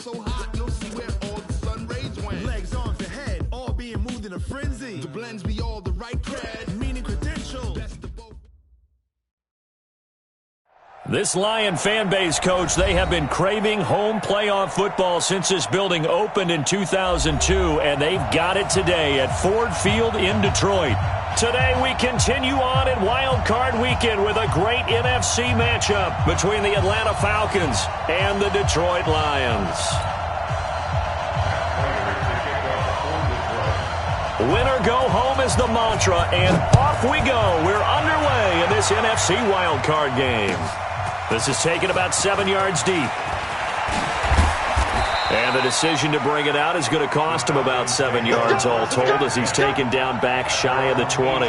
so hot, no see where all the sun rays went. Legs, arms, and head, all being moved in a frenzy. The blends be all the right cred. Meaning credentials. Best of both. This Lion fan base, Coach, they have been craving home playoff football since this building opened in 2002, and they've got it today at Ford Field in Detroit. Today we continue on in Wild Card Weekend with a great NFC matchup between the Atlanta Falcons and the Detroit Lions. Win or go home is the mantra, and off we go. We're underway in this NFC Wild Card game. This is taken about 7 yards deep. And the decision to bring it out is going to cost him about 7 yards all told as he's taken down back shy of the 20.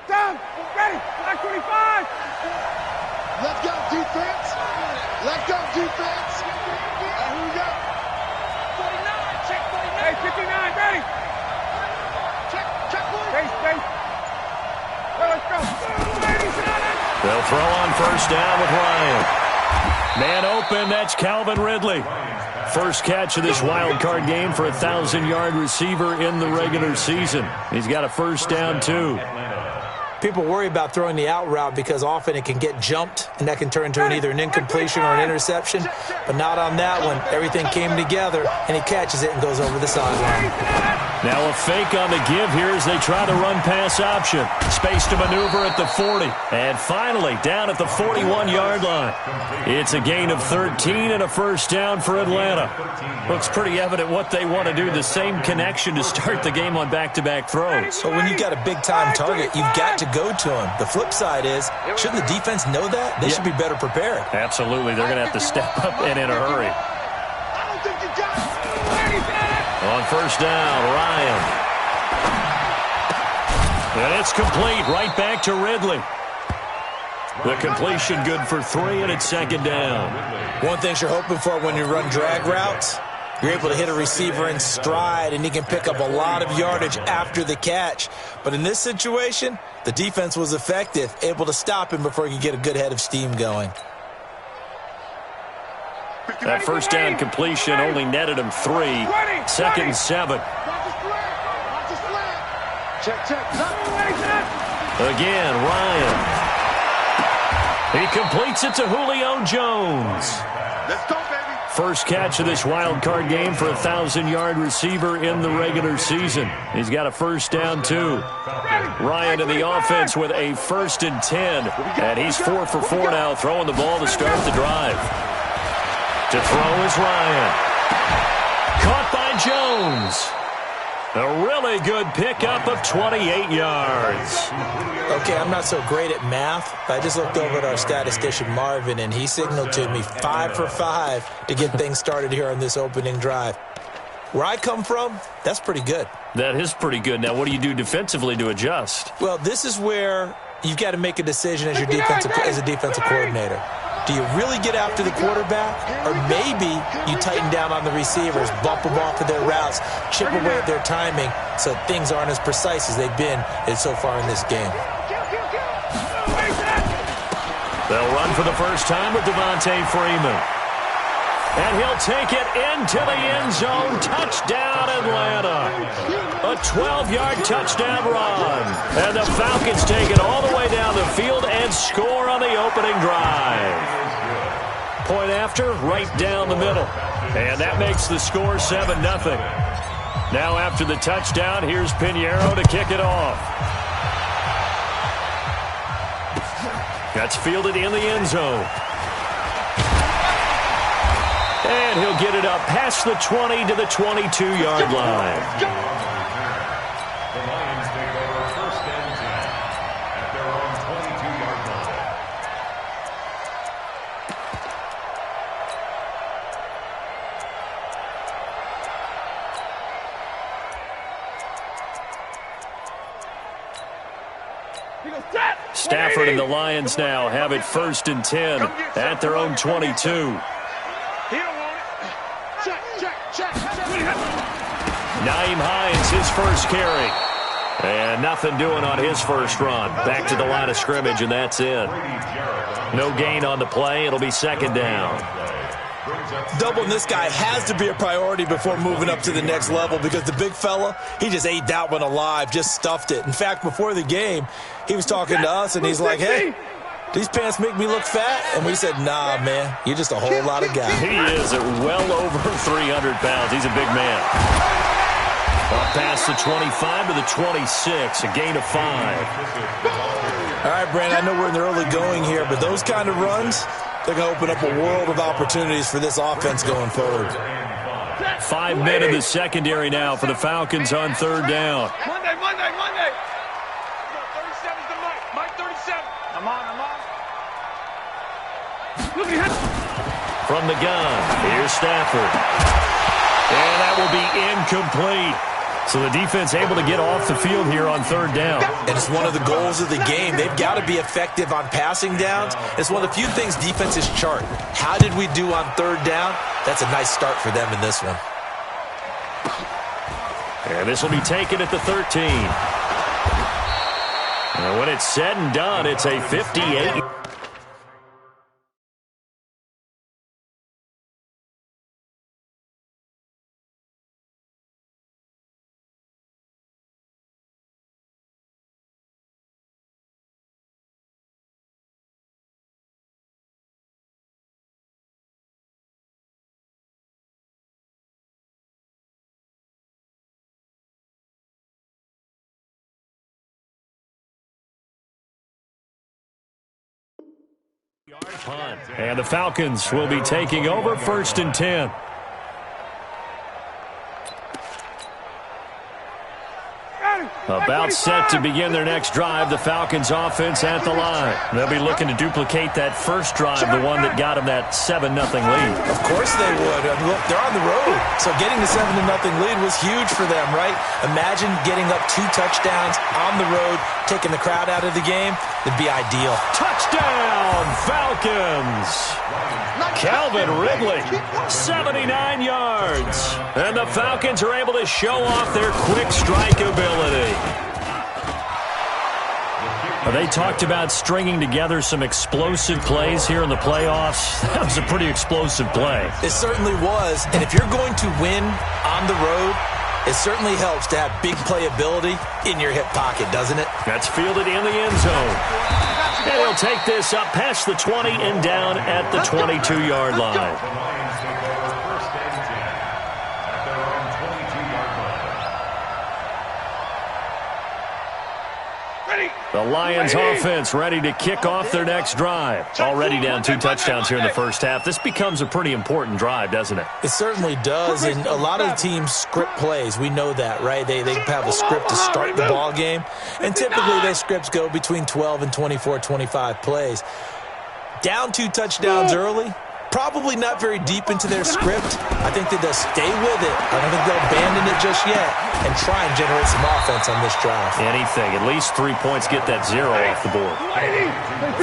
Down, ready, line 25. Let's go, defense. Let's go, defense. Here we go. 49, check 49. Hey, 59, ready. Check, one. Space. Well, let's go. They'll throw on first down with Ryan. Man open, that's Calvin Ridley. First catch of this wild card game for a 1,000-yard receiver in the regular season. He's got a first down, too. People worry about throwing the out route because often it can get jumped, and that can turn into either an incompletion or an interception. But not on that one. Everything came together, and he catches it and goes over the sideline. Now a fake on the give here as they try the run-pass option. Space to maneuver at the 40. And finally, down at the 41-yard line. It's a gain of 13 and a first down for Atlanta. Looks pretty evident what they want to do. The same connection to start the game on back-to-back throws. So when you've got a big-time target, you've got to go to him. The flip side is, shouldn't the defense know that? They should be better prepared. Absolutely. They're going to have to step up and in a hurry. I don't think you got it. On first down, Ryan. And it's complete right back to Ridley. The completion good for 3, and it's second down. One thing you're hoping for when you run drag routes, you're able to hit a receiver in stride, and he can pick up a lot of yardage after the catch. But in this situation, the defense was effective, able to stop him before he could get a good head of steam going. That first down completion only netted him 3. Second and 7. Check. Again, Ryan. He completes it to Julio Jones. Let's go, baby. First catch of this wild card game for a 1,000-yard receiver in the regular season. He's got a first down, too. Ryan in the offense with a 1st and 10. And he's 4 for 4 now, throwing the ball to start the drive. To throw is Ryan. Caught by Jones. A really good pickup of 28 yards. Okay, I'm not so great at math, but I just looked over at our statistician, Marvin, and he signaled to me 5 for 5 to get things started here on this opening drive. Where I come from, that's pretty good. That is pretty good. Now, what do you do defensively to adjust? Well, this is where you've got to make a decision as a defensive coordinator. Do you really get after the quarterback? Or maybe you tighten down on the receivers, bump them off of their routes, chip away at their timing so things aren't as precise as they've been so far in this game. They'll run for the first time with Devontae Freeman. And he'll take it into the end zone. Touchdown, Atlanta. A 12-yard touchdown run. And the Falcons take it all the way down the field and score on the opening drive. Point after, right down the middle. And that makes the score 7-0. Now after the touchdown, here's Pinheiro to kick it off. That's fielded in the end zone. And he'll get it up past the 20 to the 22-yard line. The Lions take over 1st and 10 at their own 22-yard line. Stafford and the Lions now have it 1st and 10 at their own 22. He don't want it. Nyheim Hines, his first carry. And nothing doing on his first run. Back to the line of scrimmage, and that's it. No gain on the play. It'll be second down. Doubling this guy has to be a priority before moving up to the next level because the big fella, he just ate that one alive, just stuffed it. In fact, before the game, he was talking to us, and he's like, hey, these pants make me look fat? And we said, nah, man, you're just a whole lot of guy. He is at well over 300 pounds. He's a big man. Up past the 25 to the 26, a gain of 5. All right, Brandon, I know we're in the early going here, but those kind of runs, they're going to open up a world of opportunities for this offense going forward. 5 men in the secondary now for the Falcons on third down. Monday. 37's the Mike 37. I'm on. Look at him. From the gun, here's Stafford. And that will be incomplete. So the defense able to get off the field here on third down. And it's one of the goals of the game. They've got to be effective on passing downs. It's one of the few things defenses chart. How did we do on third down? That's a nice start for them in this one. And this will be taken at the 13. And when it's said and done, it's a 58. Punt. And the Falcons will be taking over 1st and 10. About set to begin their next drive, the Falcons offense at the line. They'll be looking to duplicate that first drive, the one that got them that 7-0 lead. Of course they would. Look, they're on the road. So getting the 7-0 lead was huge for them, right? Imagine getting up 2 touchdowns on the road, taking the crowd out of the game. It'd be ideal. Touchdown, Falcons! Calvin Ridley, 79 yards. And the Falcons are able to show off their quick strike ability. They talked about stringing together some explosive plays here in the playoffs. That was a pretty explosive play. It certainly was. And if you're going to win on the road, it certainly helps to have big playability in your hip pocket, doesn't it? That's fielded in the end zone. And he'll take this up past the 20 and down at the 22-yard line. The Lions offense ready to kick off their next drive. Already down 2 touchdowns here in the first half. This becomes a pretty important drive, doesn't it? It certainly does, and a lot of the teams script plays. We know that, right? They have a script to start the ball game, and typically those scripts go between 12 and 24, 25 plays. Down 2 touchdowns early, probably not very deep into their script. I think that they'll stay with it. I don't think they'll abandon it just yet and try and generate some offense on this drive. Anything. At least 3 points, get that 0 off the board.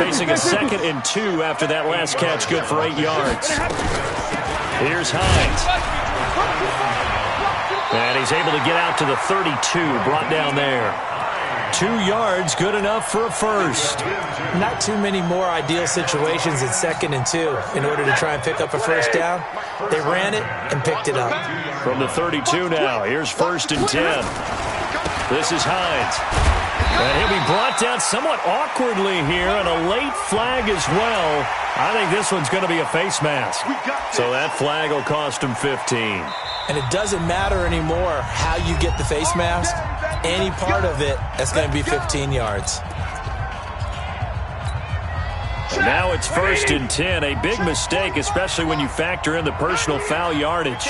Facing a 2nd and 2 after that last catch, good for 8 yards. Here's Hines. And he's able to get out to the 32, brought down there. 2 yards, good enough for a first. Not too many more ideal situations in 2nd and 2 in order to try and pick up a first down. They ran it and picked it up. From the 32 now, here's 1st and 10. This is Hines. And he'll be brought down somewhat awkwardly here, and a late flag as well. I think this one's going to be a face mask. So that flag will cost him 15. And it doesn't matter anymore how you get the face mask. Any part of it, that's going to be 15 yards. And now it's 1st and 10. A big mistake, especially when you factor in the personal foul yardage.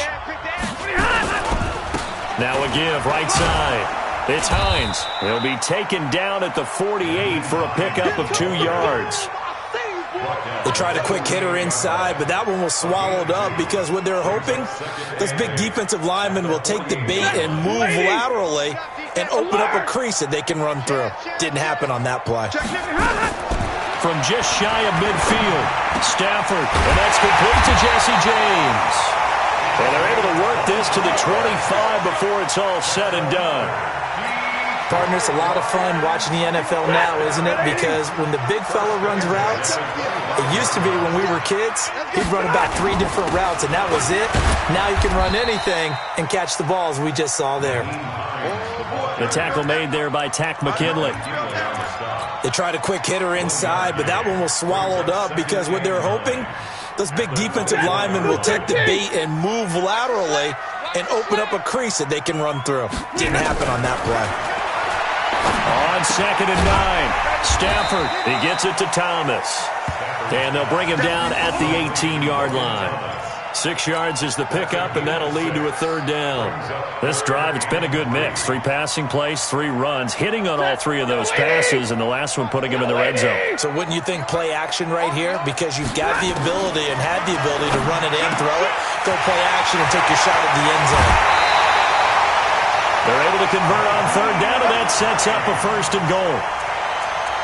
Now a give, right side. It's Hines. He'll be taken down at the 48 for a pickup of 2 yards. They tried a quick hitter inside, but that one was swallowed up because what they're hoping, those big defensive linemen will take the bait and move laterally and open up a crease that they can run through. Didn't happen on that play. From just shy of midfield, Stafford, and that's complete to Jesse James. And they're able to work this to the 25 before it's all said and done. Partner, it's a lot of fun watching the NFL now, isn't it? Because when the big fella runs routes, it used to be when we were kids, he'd run about 3 different routes, and that was it. Now he can run anything and catch the balls we just saw there. The tackle made there by Tack McKinley. They tried a quick hitter inside, but that one was swallowed up because what they're hoping, those big defensive linemen will take the bait and move laterally and open up a crease that they can run through. Didn't happen on that play. On 2nd and 9, Stafford, he gets it to Thomas. And they'll bring him down at the 18-yard line. 6 yards is the pickup, and that'll lead to a 3rd down. This drive, it's been a good mix. 3 passing plays, 3 runs, hitting on all 3 of those passes, and the last one putting him in the red zone. So wouldn't you think play action right here? Because you've got the ability and had the ability to run it in, throw it, go play action, and take your shot at the end zone. They're able to convert on 3rd down, and that sets up a 1st and goal.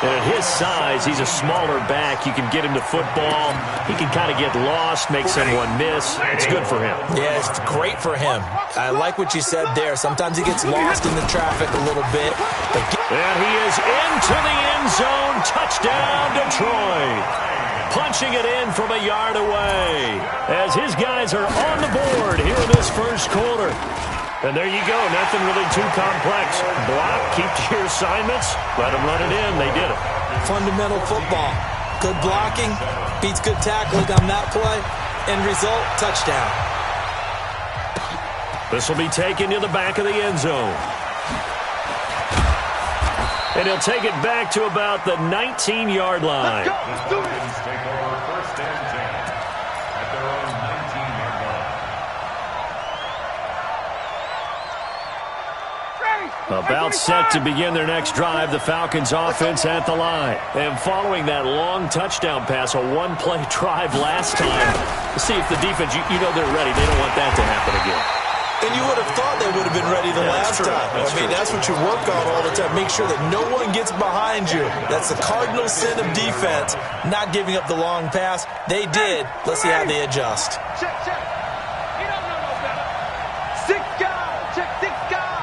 And at his size, he's a smaller back. You can get him to football. He can kind of get lost, make someone miss. It's good for him. Yeah, it's great for him. I like what you said there. Sometimes he gets lost in the traffic a little bit. And he is into the end zone. Touchdown, Detroit. Punching it in from a yard away as his guys are on the board here in this first quarter. And there you go. Nothing really too complex. Block, keep to your assignments, let them run it in. They did it. Fundamental football. Good blocking, beats good tackling on that play. End result, touchdown. This will be taken to the back of the end zone. And he'll take it back to about the 19-yard line. Let's do it. Take over 1st and 10 at their own 19-yard line. About set to begin their next drive, the Falcons offense at the line. And following that long touchdown pass, a one-play drive last time, to see if the defense, you know they're ready. They don't want that to happen again. And you would have thought they would have been ready the last time. That's what you work on all the time. Make sure that no one gets behind you. That's the cardinal sin of defense, not giving up the long pass. They did. Let's see how they adjust. Check, check. You don't know no better. 6 guys. Check 6 guys.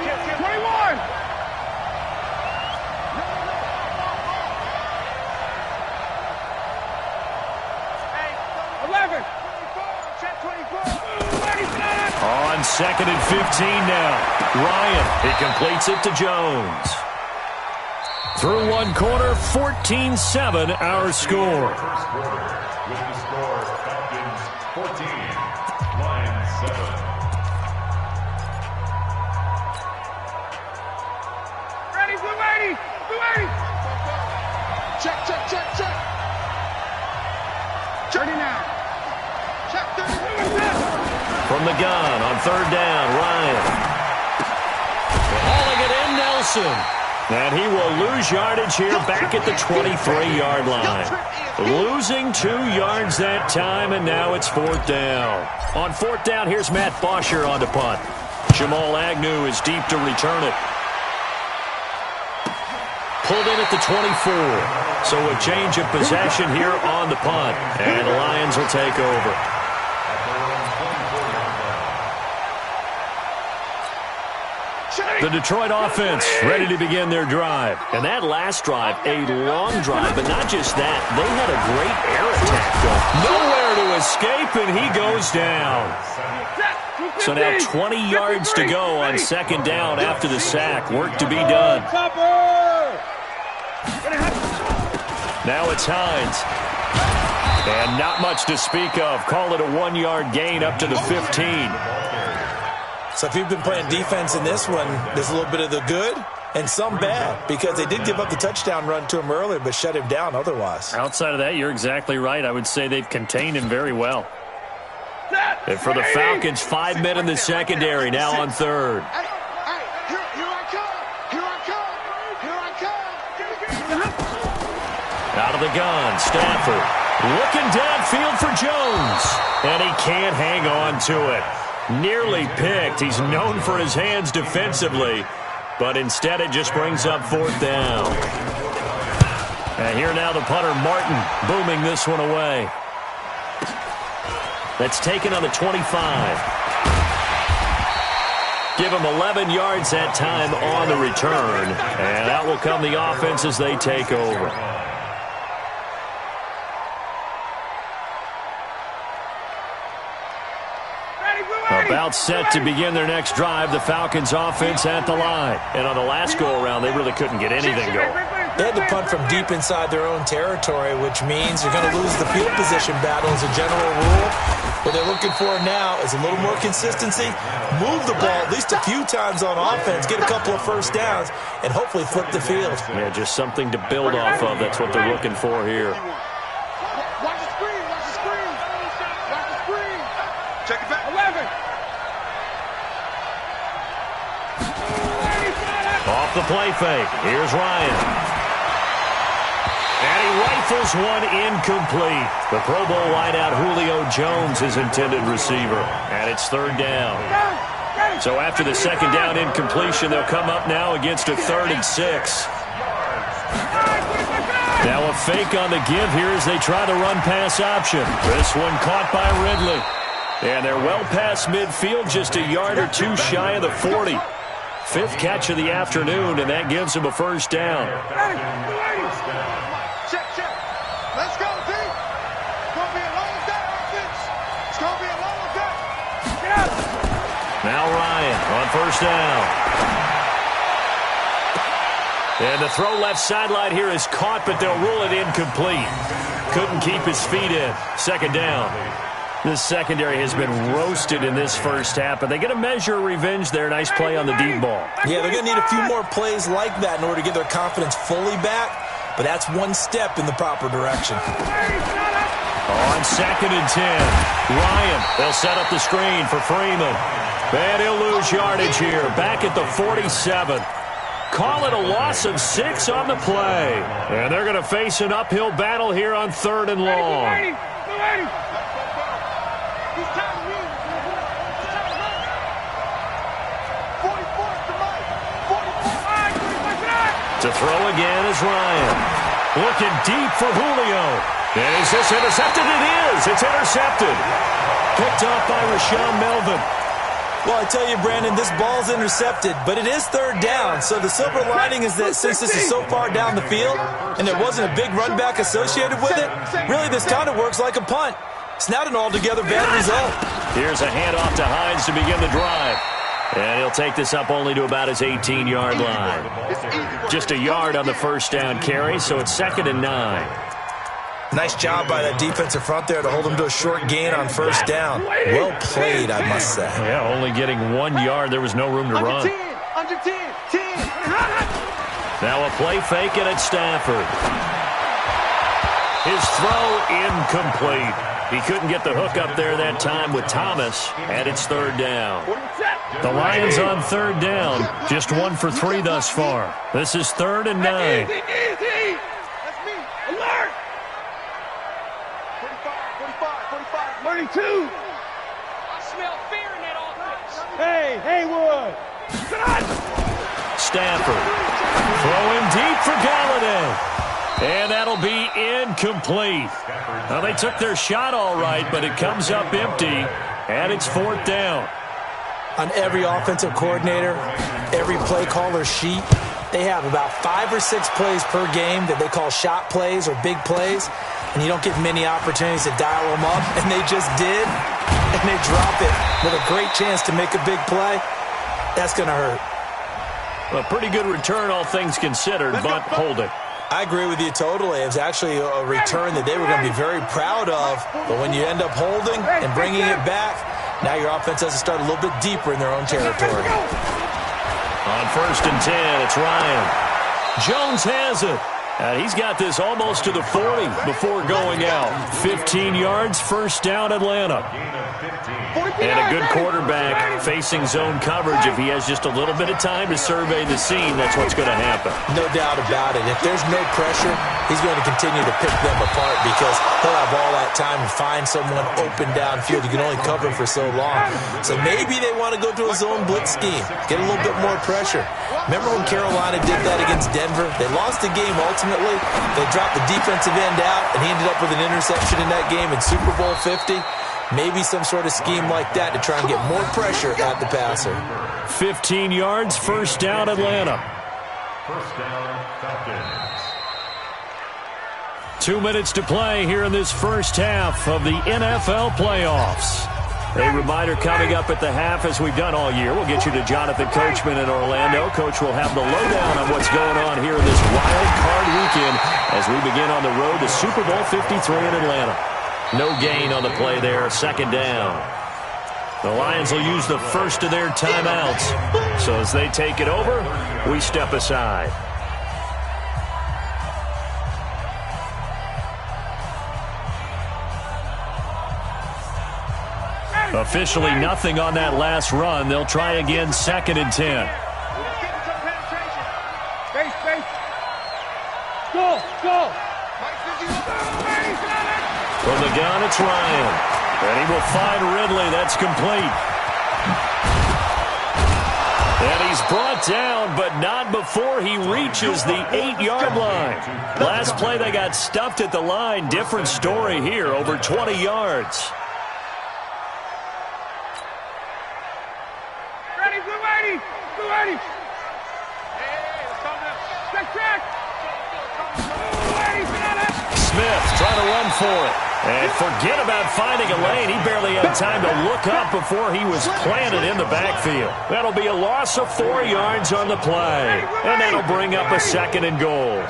21. 11. Check 24. On 2nd and 15 now. Ryan, he completes it to Jones. Through one quarter, 14-7 our score. First quarter with the score Falcons 14, Lions 7. Ready, blue 80. Blue 80. Check, check, check, check. 39. Check 39. From the gun on 3rd down, Ryan. Hauling it in, Nelson. And he will lose yardage here back at the 23-yard line. Losing 2 yards that time, and now it's 4th down. On 4th down, here's Matt Bosher on the punt. Jamal Agnew is deep to return it. Pulled in at the 24. So a change of possession here on the punt. And the Lions will take over. The Detroit offense ready to begin their drive. And that last drive, a long drive, but not just that. They had a great air attack going. Nowhere to escape, and he goes down. So now 20 yards to go on 2nd down after the sack. Work to be done. Now it's Hines. And not much to speak of. Call it a 1-yard gain up to the 15. So if you've been playing defense in this one, there's a little bit of the good and some bad, because they did give up the touchdown run to him earlier but shut him down otherwise. Outside of that, you're exactly right. I would say they've contained him very well. And for the Falcons, 5 men in the secondary now on 3rd. Hey, here I come. Here I come. Here I come. Out of the gun, Stafford looking downfield for Jones. And he can't hang on to it. Nearly picked. He's known for his hands defensively, but instead it just brings up 4th down. And here now the punter, Martin, booming this one away. That's taken on the 25. Give them 11 yards that time on the return. And out will come the offense as they take over. About set to begin their next drive. The Falcons offense at the line. And on the last go-around, they really couldn't get anything going. They had to punt from deep inside their own territory, which means you're going to lose the field position battle as a general rule. What they're looking for now is a little more consistency, move the ball at least a few times on offense, get a couple of first downs, and hopefully flip the field. Yeah, just something to build off of. That's what they're looking for here. Watch the screen, watch the screen. Watch the screen. Check it back. 11. Off the play fake. Here's Ryan. And he rifles one incomplete. The Pro Bowl wideout Julio Jones, his intended receiver. And it's third down. So after the second down incompletion, they'll come up now against a 3rd and 6. Now a fake on the give here as they try the run-pass option. This one caught by Ridley. And they're well past midfield, just a yard or two shy of the 40. 5th catch of the afternoon, and that gives them a first down. Check, check. Let's go, D. It's going to be a long day, offense. It's going to be a long day. Get out. Now Ryan on first down. And the throw left sideline here is caught, but they'll rule it incomplete. Couldn't keep his feet in. Second down. This secondary has been roasted in this first half, but they get a measure of revenge there. Nice play on the deep ball. Yeah, they're going to need a few more plays like that in order to get their confidence fully back, but that's one step in the proper direction. On 2nd and 10, Ryan, they'll set up the screen for Freeman. And he'll lose yardage here, back at the 47. Call it a loss of 6 on the play. And they're going to face an uphill battle here on 3rd and long. To throw again is Ryan. Looking deep for Julio. And is this intercepted? It is. It's intercepted. Picked off by Rashawn Melvin. Well, I tell you, Brandon, this ball's intercepted, but it is 3rd down. So the silver lining is that since this is so far down the field and there wasn't a big run back associated with it, really this kind of works like a punt. It's not an altogether bad result. Here's a handoff to Hines to begin the drive. And he'll take this up only to about his 18-yard line. Just a yard on the first down carry, so it's 2nd and 9. Nice job by that defensive front there to hold him to a short gain on first down. Well played, I must say. Yeah, only getting 1 yard. There was no room to run. Under 10, 10. Now a play fake, and it's Stafford. His throw incomplete. He couldn't get the hook up there that time with Thomas, and it's 3rd down. The Lions on 3rd down, just 1 for 3 thus far. This is 3rd and 9. That's me. Alert. 45, 32. I smell fear in that offense. Hey, Haywood. Stafford throwing deep for Galladay. And that'll be incomplete. Now, they took their shot all right, but it comes up empty, and it's 4th down. On every offensive coordinator, every play caller sheet, they have about 5 or 6 plays per game that they call shot plays or big plays, and you don't get many opportunities to dial them up, and they just did, and they drop it with a great chance to make a big play. That's going to hurt. A pretty good return, all things considered, but hold it. I agree with you totally. It was actually a return that they were going to be very proud of, but when you end up holding and bringing it back, now your offense has to start a little bit deeper in their own territory. On 1st and 10, it's Ryan. Jones has it. And he's got this almost to the 40 before going out. 15 yards, first down, Atlanta. And a good quarterback facing zone coverage. If he has just a little bit of time to survey the scene, that's what's going to happen. No doubt about it. If there's no pressure, he's going to continue to pick them apart because he'll have all that time to find someone open downfield. You can only cover for so long. So maybe they want to go to a zone blitz scheme, get a little bit more pressure. Remember when Carolina did that against Denver? They lost the game ultimately. They dropped the defensive end out, and he ended up with an interception in that game in Super Bowl 50. Maybe some sort of scheme like that to try and get more pressure at the passer. 15 yards, first down, Atlanta. First down, Falcons. 2 minutes to play here in this first half of the NFL playoffs. A reminder coming up at the half, as we've done all year. We'll get you to Jonathan Coachman in Orlando. Coach will have the lowdown on what's going on here in this wild card weekend as we begin on the road to Super Bowl 53 in Atlanta. No gain on the play there, second down. The Lions will use the first of their timeouts. So as they take it over, we step aside. Officially nothing on that last run. They'll try again, 2nd and 10. Space. Go. From the gun, it's Ryan. And he will find Ridley. That's complete. And he's brought down, but not before he reaches the 8-yard line. Last play, they got stuffed at the line. Different story here, over 20 yards. Ready. Smith trying to run for it. And forget about finding a lane. He barely had time to look up before he was planted in the backfield. That'll be a loss of 4 yards on the play. And that'll bring up a 2nd and goal.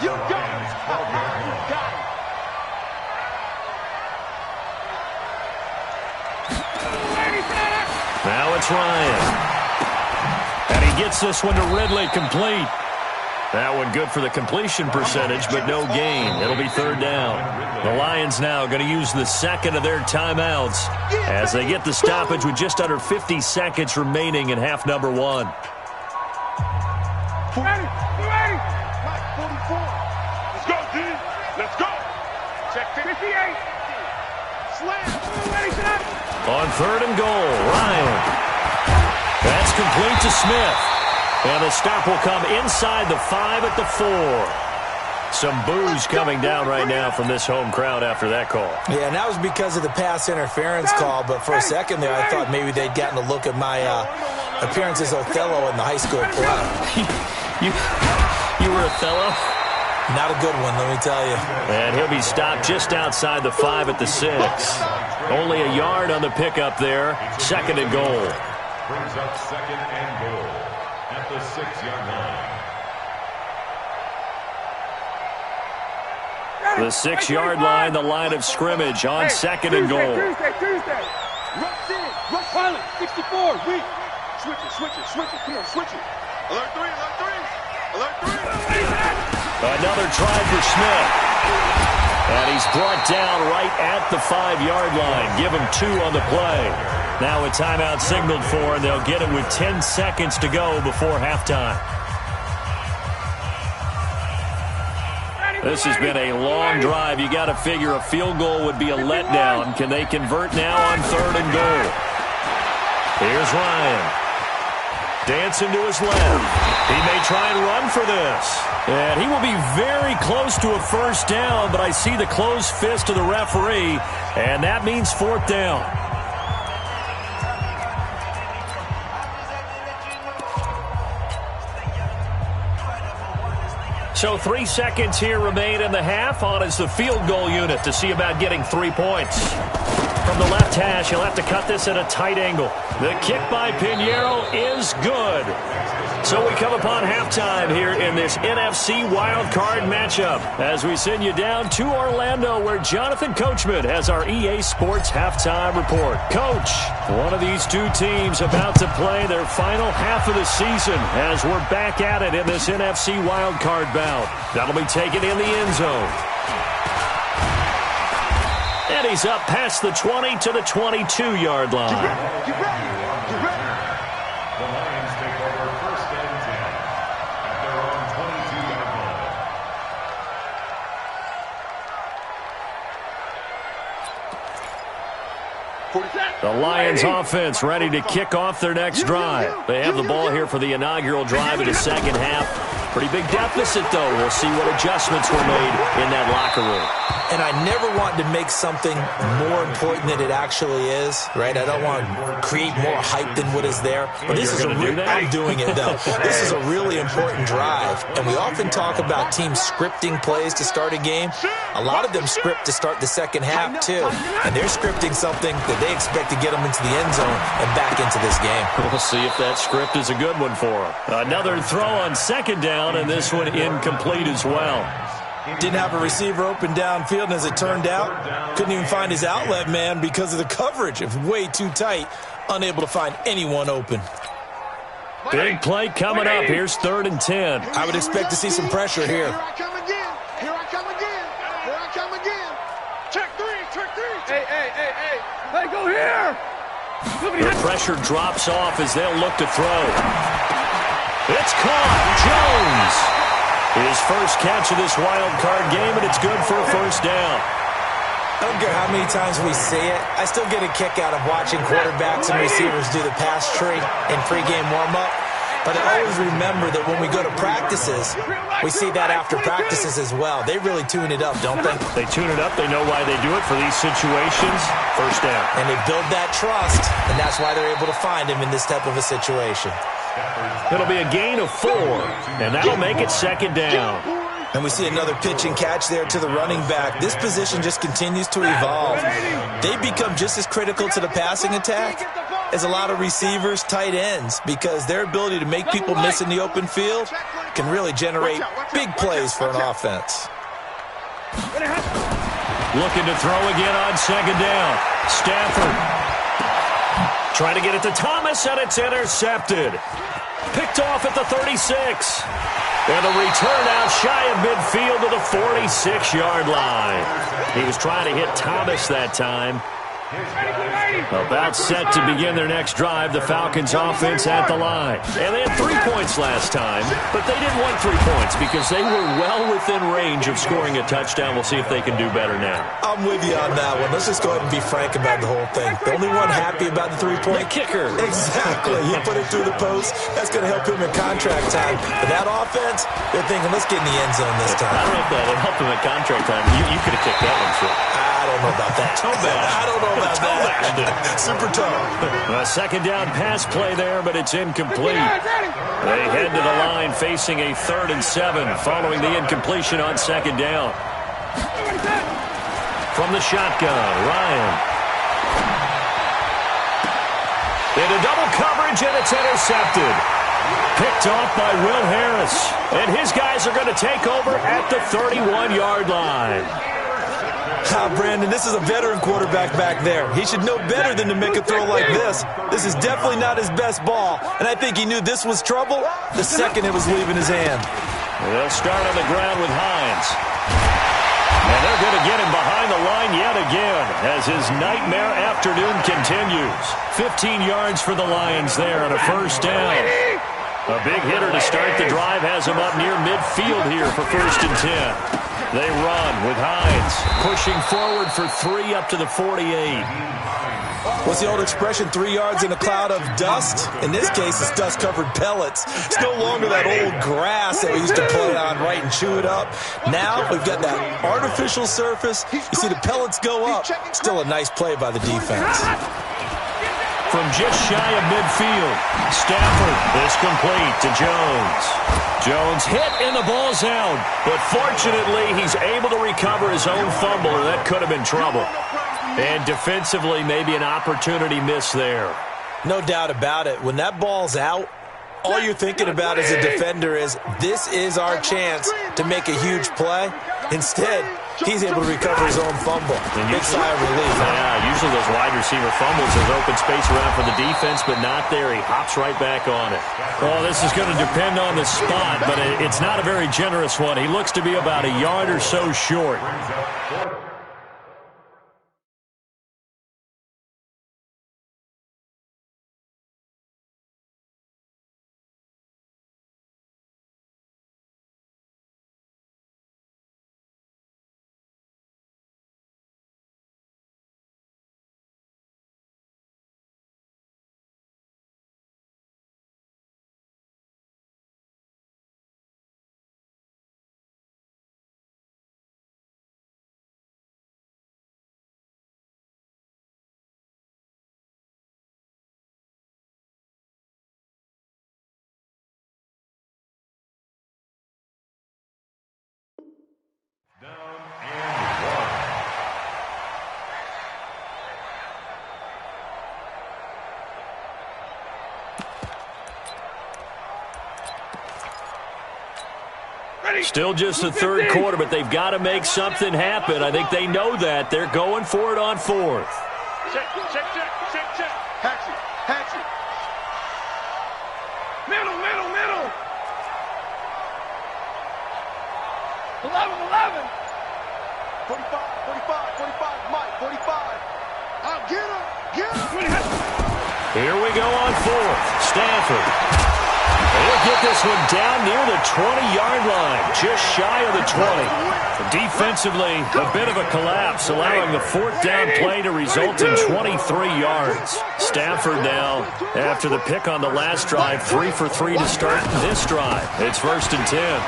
Now it's Ryan. And he gets this one to Ridley, complete. That one good for the completion percentage, but no gain. It'll be 3rd down. The Lions now going to use the 2nd of their timeouts as they get the stoppage with just under 50 seconds remaining in half number 1. Ready. Mike, 44. Let's go, D. Let's go. Check 58. Slam. Ready, on 3rd and goal, Ryan. That's complete to Smith. And the stop will come inside the 5 at the 4. Some boos coming down right now from this home crowd after that call. Yeah, and that was because of the pass interference call, but for a second there I thought maybe they'd gotten a look at my appearance as Othello in the high school play. You were Othello? Not a good one, let me tell you. And he'll be stopped just outside the 5 at the 6. Only a yard on the pickup there. 2nd and goal. Brings up 2nd and goal at the 6-yard line. The 6-yard line, the line of scrimmage on 2nd and goal. Tuesday. Rush in. Rush pilot. 64. Weak. Switch it. Come on, switch it. Alert 3. Another try for Smith. And he's brought down right at the 5-yard line. Give him 2 on the play. Now a timeout signaled for, and they'll get it with 10 seconds to go before halftime. This has been a long drive. You got to figure a field goal would be a letdown. Can they convert now on 3rd and goal? Here's Ryan. Dancing to his left. He may try and run for this. And he will be very close to a first down, but I see the closed fist of the referee, and that means 4th down. So 3 seconds here remain in the half. On is the field goal unit to see about getting 3 points. From the left hash, he'll have to cut this at a tight angle. The kick by Pinheiro is good. So we come upon halftime here in this NFC wildcard matchup as we send you down to Orlando where Jonathan Coachman has our EA Sports halftime report. Coach, one of these two teams about to play their final half of the season as we're back at it in this NFC wildcard bout. That'll be taken in the end zone. And he's up past the 20 to the 22-yard line. The Lions take over 1st and 10 at their own 22-yard line. The Lions offense ready to kick off their next drive. They have the ball here for the inaugural drive of the second half. Pretty big deficit, though. We'll see what adjustments were made in that locker room. And I never want to make something more important than it actually is, right? I don't want to create more hype than what is there. But this is I'm doing it, though. This is a really important drive. And we often talk about teams scripting plays to start a game. A lot of them script to start the second half, too. And they're scripting something that they expect to get them into the end zone and back into this game. We'll see if that script is a good one for them. Another throw on second down, and this one incomplete as well. Didn't have a receiver open downfield, and as it turned out, couldn't even find his outlet man because of the coverage. It was way too tight, unable to find anyone open. Big play coming up. Here's 3rd and 10. I would expect to see some pressure here. Here I come again. Here I come again. Here I come again. Check three. Check three. Hey. Hey, go here. The pressure drops off as they'll look to throw. It's caught. Jones. His first catch of this wild card game, and it's good for a first down. I don't care how many times we see it. I still get a kick out of watching quarterbacks and receivers do the pass tree in pregame warm-up. But I always remember that when we go to practices, we see that after practices as well. They really tune it up, don't they? They tune it up. They know why they do it for these situations. First down. And they build that trust, and that's why they're able to find him in this type of a situation. It'll be a gain of 4, and that'll make it second down. And we see another pitch and catch there to the running back. This position just continues to evolve. They become just as critical to the passing attack as a lot of receivers, tight ends, because their ability to make people miss in the open field can really generate big plays for an offense. Looking to throw again on second down. Stafford trying to get it to Thomas, and it's intercepted. Picked off at the 36. And a return out shy of midfield to the 46-yard line. He was trying to hit Thomas that time. About set to begin their next drive, the Falcons offense at the line. And they had 3 points last time, but they didn't want 3 points because they were well within range of scoring a touchdown. We'll see if they can do better now. I'm with you on that one. Let's just go ahead and be frank about the whole thing. The only one happy about the 3-point kicker. Exactly. He put it through the post. That's going to help him in contract time. But that offense, they're thinking, let's get in the end zone this time. I don't know if that helped him at contract time. You could have kicked that one through. I don't know about that. Toe bash. I don't know about that. Super toe. A second down pass play there, but it's incomplete. They head to the line facing a 3rd and 7 following the incompletion on second down. From the shotgun, Ryan. Into double coverage, and it's intercepted. Picked off by Will Harris. And his guys are going to take over at the 31-yard line. Brandon, this is a veteran quarterback back there. He should know better than to make a throw like this. This is definitely not his best ball, and I think he knew this was trouble the second it was leaving his hand. They'll start on the ground with Hines. And they're going to get him behind the line yet again as his nightmare afternoon continues. 15 yards for the Lions there on a first down. A big hitter to start the drive has him up near midfield here for 1st and 10. They run with Hines, pushing forward for 3 up to the 48. What's the old expression, 3 yards in a cloud of dust? In this case, it's dust-covered pellets. It's no longer that old grass that we used to play on, right, and chew it up. Now we've got that artificial surface. You see the pellets go up. Still a nice play by the defense. From just shy of midfield, Stafford is complete to Jones. Jones hit and the ball's out, but fortunately he's able to recover his own fumble, and that could have been trouble. And defensively, maybe an opportunity missed there. No doubt about it. When that ball's out, all you're thinking about as a defender is, this is our chance to make a huge play. Instead, he's able to recover his own fumble. Big sigh of relief. Yeah, usually those wide receiver fumbles, there's open space around for the defense, but not there. He hops right back on it. Well, this is going to depend on the spot, but it's not a very generous one. He looks to be about a yard or so short. Still just the third quarter, but they've got to make something happen. I think they know that. They're going for it on fourth. Check. Hatch it. Middle. 11. 45, Mike, 45. Out, get him. Here we go on fourth. Stafford. He'll get this one down near the 20-yard line, just shy of the 20. Defensively, a bit of a collapse, allowing the fourth down play to result in 23 yards. Stafford now, after the pick on the last drive, 3 for 3 to start this drive. It's 1st and 10.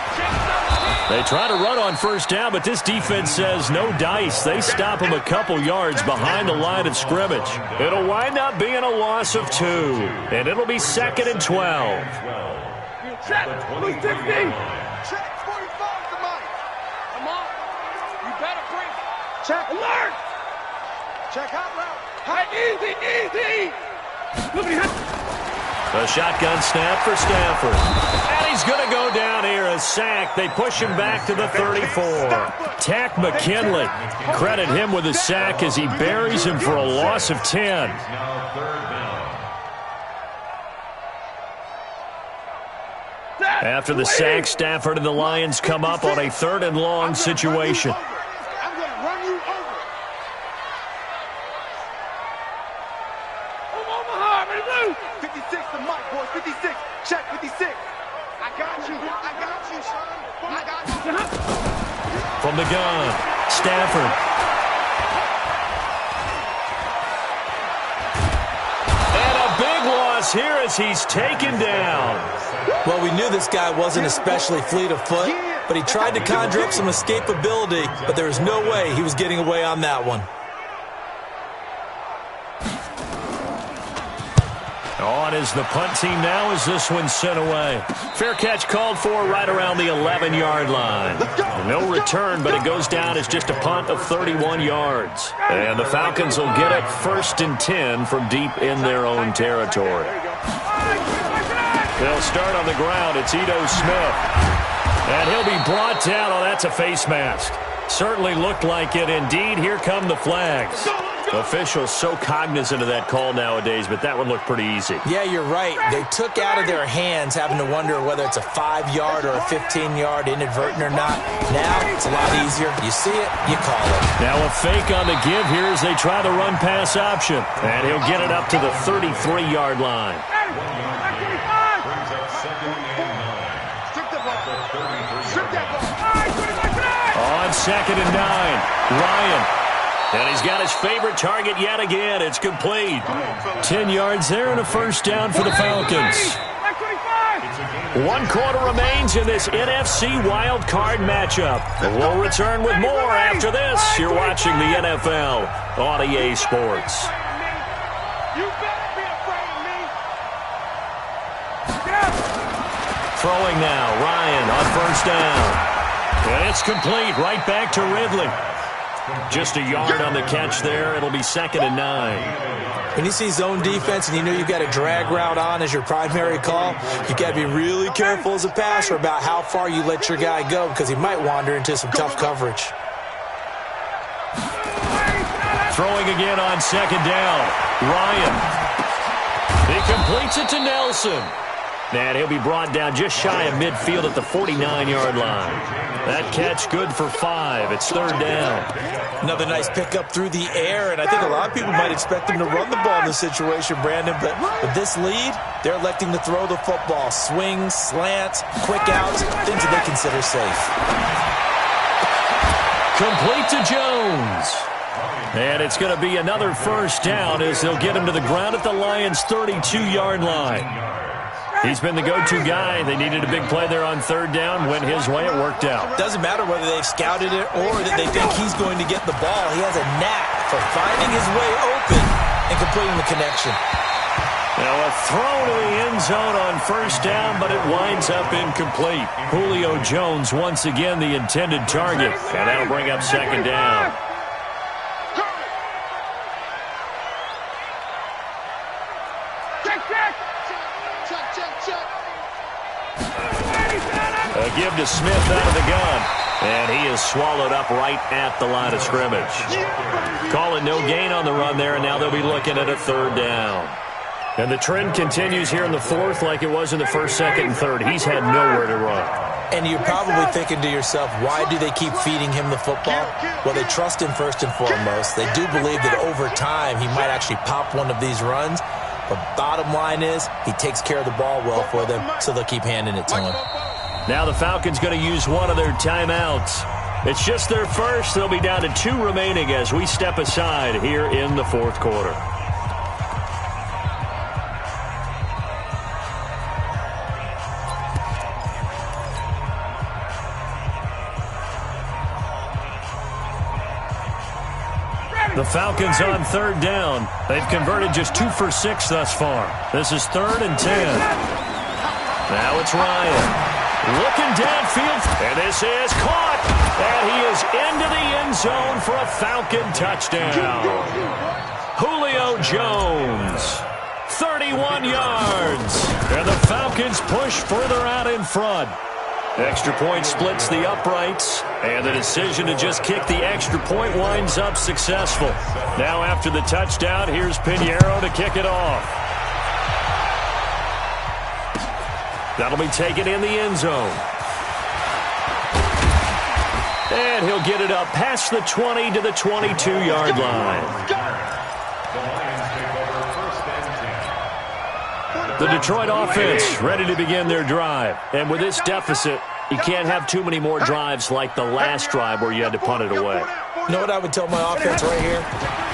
They try to run on first down, but this defense says no dice. They stop them a couple yards behind the line of scrimmage. It'll wind up being a loss of 2, and it'll be 2nd and 12. Check. 16. Check 45 to Mike. Come on. You better bring it. Check. Alert. Check hot route. Easy. Look at him. A shotgun snap for Stafford. And he's going to go down here, a sack. They push him back to the 34. Tack McKinley. Credit him with a sack as he buries him for a loss of 10. Now third down. After the sack, Stafford and the Lions come up on a 3rd and long situation. I'm going to run you over. Omaha, ready, blue. 56 to Mike, boys. 56. Check 56. I got you, son. I got you. From the gun, Stafford. And a big loss here as he's taken down. Well, we knew this guy wasn't especially fleet of foot, but he tried to conjure up some escapability, but there was no way he was getting away on that one. On is the punt team now as this one's sent away. Fair catch called for right around the 11-yard line. No return, but it goes down as just a punt of 31 yards. And the Falcons will get it 1st and 10 from deep in their own territory. They'll start on the ground. It's Ito Smith. And he'll be brought down. Oh, that's a face mask. Certainly looked like it. Indeed, here come the flags. Officials so cognizant of that call nowadays, but that one looked pretty easy. Yeah, you're right. They took out of their hands having to wonder whether it's a 5-yard or a 15-yard inadvertent or not. Now it's a lot easier. You see it, you call it. Now a fake on the give here as they try the run-pass option. And he'll get it up to the 33-yard line. Brings up 2nd and 9. Strip the ball. Strip that ball. On 2nd and 9, Ryan. And he's got his favorite target yet again. It's complete. 10 yards there and a 1st down for the Falcons. 1 quarter remains in this NFC wild card matchup. We'll return with more after this. You're watching the NFL on EA Sports. You better be afraid of me. Throwing now, Ryan on 1st down. And it's complete, right back to Ridley. Just a yard on the catch there. It'll be 2nd and 9. When you see zone defense and you know you've got a drag route on as your primary call, you've got to be really careful as a passer about how far you let your guy go because he might wander into some tough coverage. Throwing again on 2nd down. Ryan. He completes it to Nelson. And he'll be brought down just shy of midfield at the 49-yard line. That catch good for 5. It's 3rd down. Another nice pickup through the air, and I think a lot of people might expect him to run the ball in this situation, Brandon, but with this lead, they're electing to throw the football. Swings, slants, quick outs, things that they consider safe. Complete to Jones. And it's going to be another 1st down as they'll get him to the ground at the Lions' 32-yard line. He's been the go-to guy. They needed a big play there on 3rd down. Went his way. It worked out. Doesn't matter whether they've scouted it or that they think he's going to get the ball. He has a knack for finding his way open and completing the connection. Now a throw to the end zone on 1st down, but it winds up incomplete. Julio Jones once again the intended target. And that'll bring up 2nd down. A give to Smith out of the gun. And he is swallowed up right at the line of scrimmage. Calling no gain on the run there, and now they'll be looking at a third down. And the trend continues here in the fourth like it was in the first, second, and third. He's had nowhere to run. And you're probably thinking to yourself, why do they keep feeding him the football? Well, they trust him first and foremost. They do believe that over time he might actually pop one of these runs. But bottom line is he takes care of the ball well for them, so they'll keep handing it to him. Now the Falcons going to use one of their timeouts. It's just their first. They'll be down to 2 remaining as we step aside here in the fourth quarter. The Falcons on third down. They've converted just 2 for 6 thus far. This is 3rd and 10. Now it's Ryan. Looking downfield, and this is caught, and he is into the end zone for a Falcon touchdown. Julio Jones, 31 yards, and the Falcons push further out in front. Extra point splits the uprights, and the decision to just kick the extra point winds up successful. Now after the touchdown, here's Pinheiro to kick it off. That'll be taken in the end zone. And he'll get it up past the 20 to the 22-yard line. The Detroit offense ready to begin their drive. And with this deficit, you can't have too many more drives like the last drive where you had to punt it away. You know what I would tell my offense right here?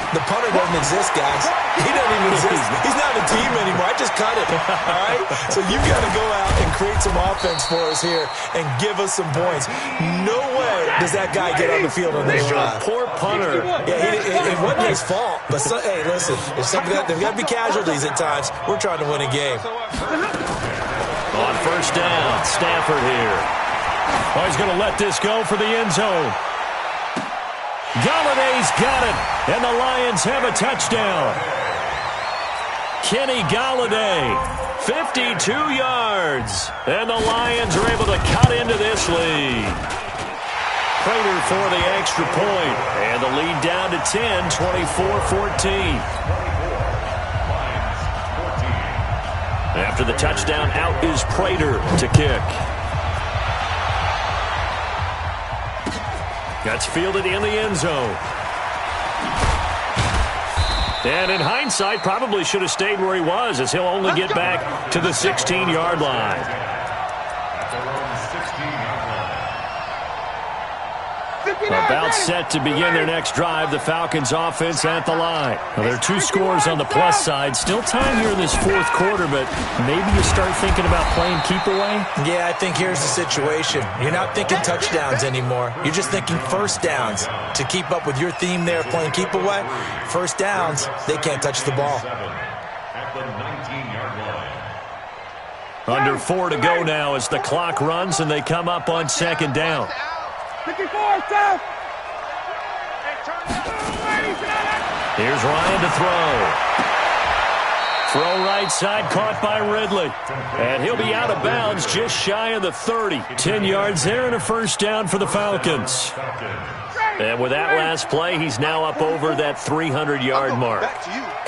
The punter doesn't exist, guys. He doesn't even exist. He's not a team anymore. I just cut him, all right? So you've got to go out and create some offense for us here and give us some points. No way does that guy get on the field on this drive. Poor punter. Yeah, it wasn't his fault. But, hey, listen, there's got to be casualties at times. We're trying to win a game. On first down, Stafford here. Oh, he's going to let this go for the end zone. Galladay's got it, and the Lions have a touchdown. Kenny Galladay, 52 yards, and the Lions are able to cut into this lead. Prater for the extra point, and the lead down to 10, 24-14. After the touchdown, out is Prater to kick. That's fielded in the end zone. And in hindsight, probably should have stayed where he was, as he'll only get back to the 16-yard line. About set to begin their next drive, the Falcons offense at the line. Well, there are 2 scores on the plus side. Still time here in this fourth quarter, but maybe you start thinking about playing keep away? Yeah, I think here's the situation. You're not thinking touchdowns anymore. You're just thinking first downs. To keep up with your theme there, playing keep away, first downs, they can't touch the ball. Under 4 to go now as the clock runs and they come up on second down. 54, stop! Here's Ryan to throw. Throw right side, caught by Ridley. And he'll be out of bounds just shy of the 30. 10 yards there and a first down for the Falcons. And with that last play, he's now up over that 300-yard mark.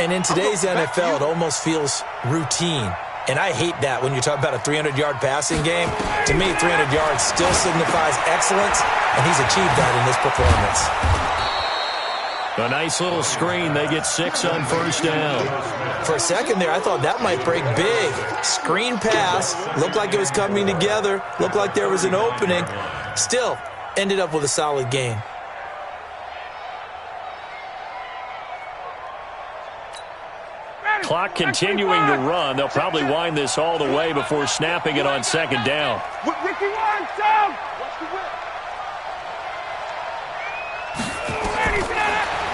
And in today's NFL, it almost feels routine. And I hate that when you talk about a 300-yard passing game. To me, 300 yards still signifies excellence, and he's achieved that in this performance. A nice little screen. They get 6 on first down. For a second there, I thought that might break big. Screen pass. Looked like it was coming together. Looked like there was an opening. Still, ended up with a solid gain. Clock continuing to run. They'll probably wind this all the way before snapping it on second down. Ricky Warren, Sam!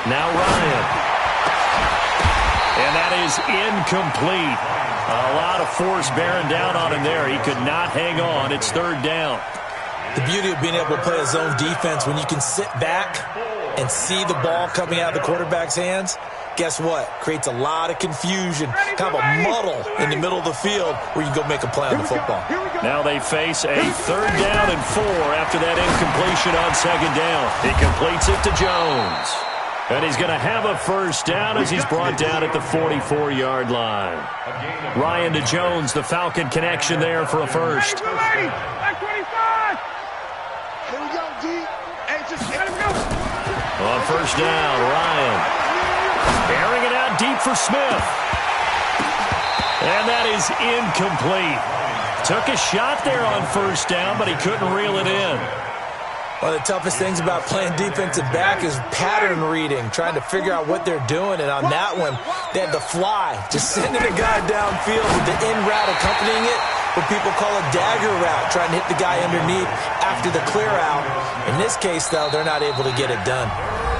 Now Ryan. And that is incomplete. A lot of force bearing down on him there. He could not hang on. It's third down. The beauty of being able to play a zone defense when you can sit back and see the ball coming out of the quarterback's hands, guess what? Creates a lot of confusion, kind of a muddle in the middle of the field where you can go make a play on the football. Now they face a 3rd down and 4 after that incompletion on 2nd down. He completes it to Jones. And he's going to have a 1st down as he's brought down at the 44-yard line. Ryan to Jones, the Falcon connection there for a 1st. Back 25. Here we go, D. Hey, just Let him go. On 1st down, Ryan airing it out deep for Smith. And that is incomplete. Took a shot there on 1st down, but he couldn't reel it in. One of the toughest things about playing defensive back is pattern reading, trying to figure out what they're doing. And on that one, they had the fly, just sending a guy downfield with the in route accompanying it, what people call a dagger route, trying to hit the guy underneath after the clear out. In this case, though, they're not able to get it done.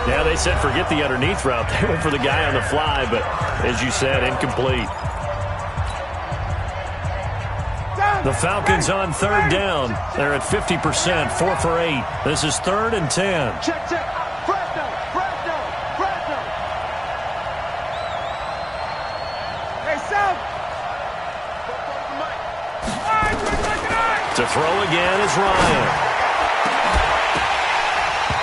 Yeah, they said forget the underneath route. They went for the guy on the fly, but as you said, incomplete. The Falcons on 3rd down. They're at 50%, 4 for 8. This is 3rd and 10. check. Fresno. Hey, South. To throw again is Ryan.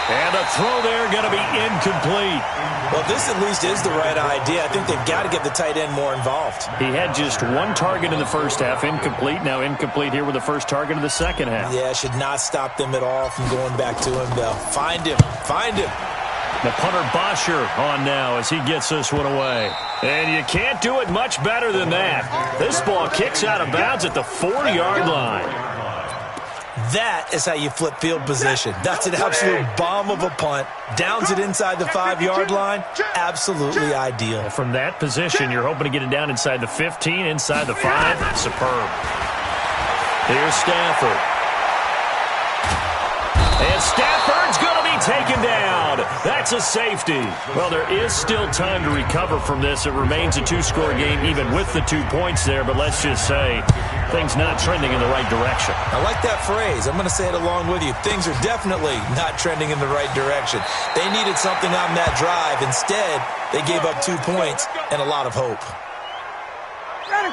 And a throw there going to be incomplete. Well, this at least is the right idea. I think they've got to get the tight end more involved. He had just 1 target in the 1st half, incomplete. Now incomplete here with the 1st target of the 2nd half. Yeah, should not stop them at all from going back to him, though. Find him. The punter Bosher on now as he gets this one away. And you can't do it much better than that. This ball kicks out of bounds at the 4-yard line. That is how you flip field position. That's an absolute bomb of a punt. Downs it inside the 5-yard line. Absolutely ideal. From that position, you're hoping to get it down inside the 15, inside the 5. Superb. Here's Stafford. And Stafford's going to be taken down. That's a safety. Well, there is still time to recover from this. It remains a 2-score game even with the 2 points there, but let's just say things not trending in the right direction. I like that phrase. I'm going to say it along with you. Things are definitely not trending in the right direction. They needed something on that drive. Instead, they gave up 2 points and a lot of hope.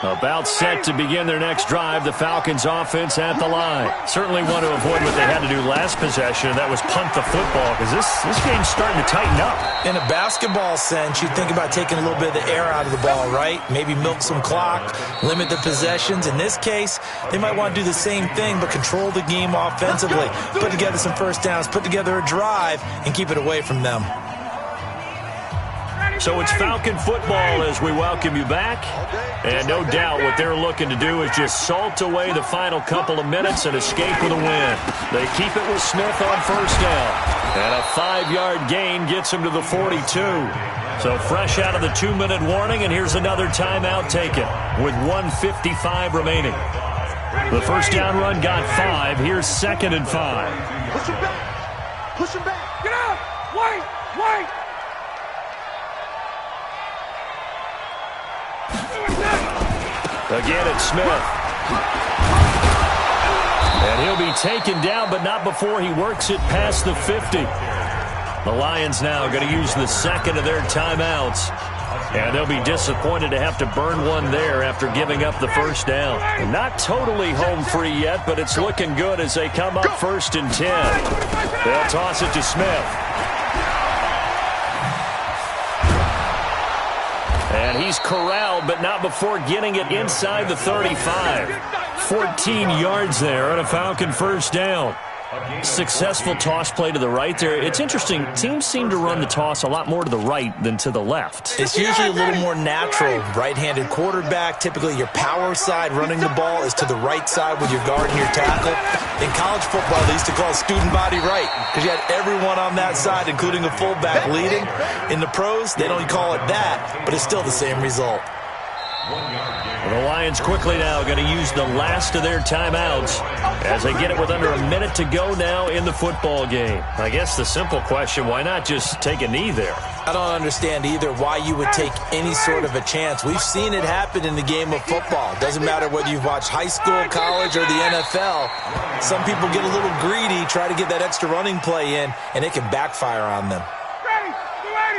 About set to begin their next drive, the Falcons offense at the line. Certainly want to avoid what they had to do last possession, and that was punt the football, because this game's starting to tighten up. In a basketball sense, you'd think about taking a little bit of the air out of the ball, right? Maybe milk some clock, limit the possessions. In this case, they might want to do the same thing, but control the game offensively. Put together some 1st downs, put together a drive, and keep it away from them. So it's Falcon football as we welcome you back. And no doubt what they're looking to do is just salt away the final couple of minutes and escape with a win. They keep it with Smith on 1st down. And a 5-yard gain gets him to the 42. So fresh out of the 2-minute warning, and here's another timeout taken with 1:55 remaining. The 1st down run got 5. Here's 2nd and 5. Push him back. Push him back. Get out. Wait. Again, it's Smith. And he'll be taken down, but not before he works it past the 50. The Lions now going to use the 2nd of their timeouts. And they'll be disappointed to have to burn one there after giving up the 1st down. Not totally home free yet, but it's looking good as they come up 1st and 10. They'll toss it to Smith. And he's corralled, but not before getting it inside the 35. 14 yards there on a Falcon 1st down. Successful toss play to the right there. It's interesting. Teams seem to run the toss a lot more to the right than to the left. It's usually a little more natural. Right-handed quarterback, typically your power side running the ball is to the right side with your guard and your tackle. In college football, they used to call student body right because you had everyone on that side, including a fullback leading. In the pros, they don't call it that, but it's still the same result. The Lions quickly now going to use the last of their timeouts as they get it with under a minute to go now in the football game. I guess the simple question, why not just take a knee there? I don't understand either why you would take any sort of a chance. We've seen it happen in the game of football. Doesn't matter whether you've watched high school, college, or the NFL. Some people get a little greedy, try to get that extra running play in, and it can backfire on them.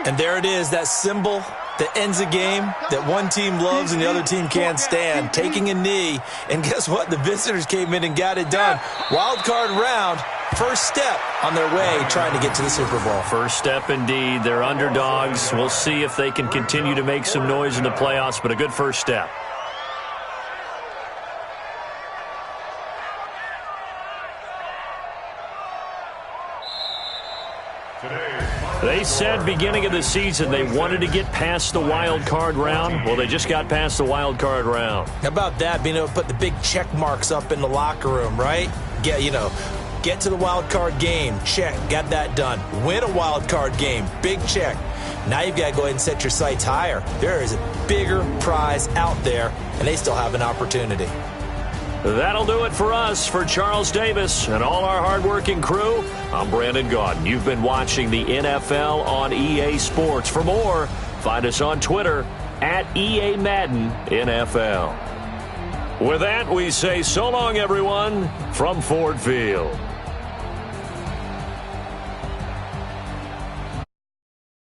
And there it is, that symbol that ends a game that one team loves and the other team can't stand, taking a knee. And guess what? The visitors came in and got it done. Wild card round, first step on their way trying to get to the Super Bowl. First step indeed. They're underdogs. We'll see if they can continue to make some noise in the playoffs, but a good first step. They said beginning of the season they wanted to get past the wild card round. Well, they just got past the wild card round. How about that, being able to put the big check marks up in the locker room, right? Get to the wild card game, check, got that done. Win a wild card game, big check. Now you've got to go ahead and set your sights higher. There is a bigger prize out there, and they still have an opportunity. That'll do it for us. For Charles Davis and all our hardworking crew, I'm Brandon Gaudin. You've been watching the NFL on EA Sports. For more, find us on Twitter at EA Madden NFL. With that, we say so long, everyone, from Ford Field.